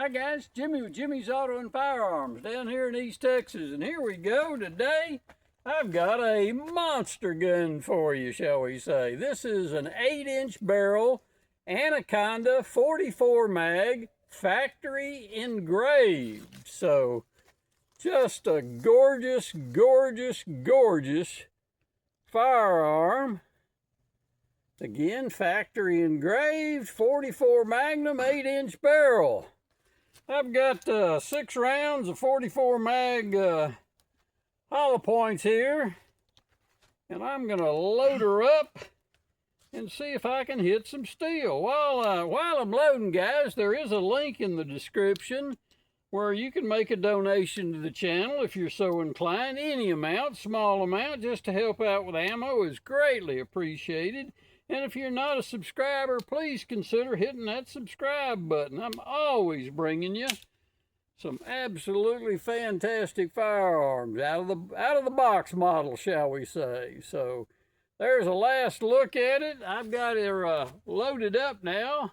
Hi guys, Jimmy with Jimmy's Auto and Firearms down here in East Texas, and here we go. Today I've got a monster gun for you, shall we say. This is an 8-inch barrel Anaconda 44 mag, factory engraved. So just a gorgeous, gorgeous, gorgeous firearm. Again, factory engraved, 44 Magnum, 8-inch barrel. I've got 6 rounds of 44 mag hollow points here, and I'm going to load her up and see if I can hit some steel. While I'm loading, guys, there is a link in the description where you can make a donation to the channel if you're so inclined. Any amount, small amount, just to help out with ammo is greatly appreciated. And if you're not a subscriber, please consider hitting that subscribe button. I'm always bringing you some absolutely fantastic firearms out of the box model, shall we say. So there's a last look at it. I've got her loaded up now.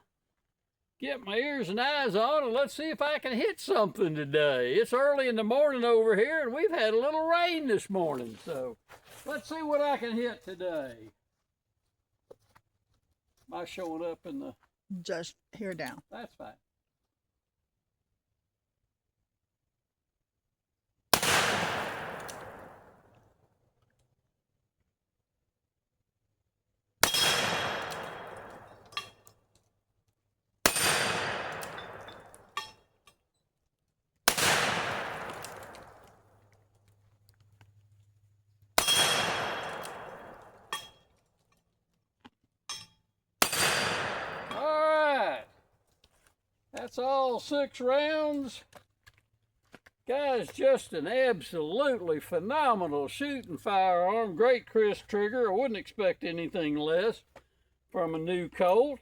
Get my ears and eyes on, and let's see if I can hit something today. It's early in the morning over here, and we've had a little rain this morning. So let's see what I can hit today. Am I showing up in the... Just here down. That's fine. That's all 6 rounds. Guys, just an absolutely phenomenal shooting firearm. Great crisp trigger. I wouldn't expect anything less from a new Colt.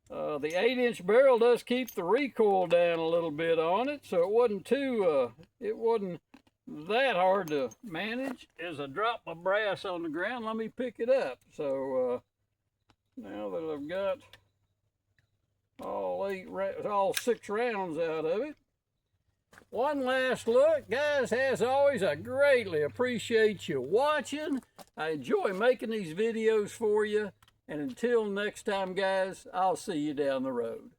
The 8-inch barrel does keep the recoil down a little bit on it, so it wasn't that hard to manage. As I drop my brass on the ground, let me pick it up. So now that I've got all 6 rounds out of it. One last look, guys. As always, I greatly appreciate you watching. I enjoy making these videos for you. And until next time, guys, I'll see you down the road.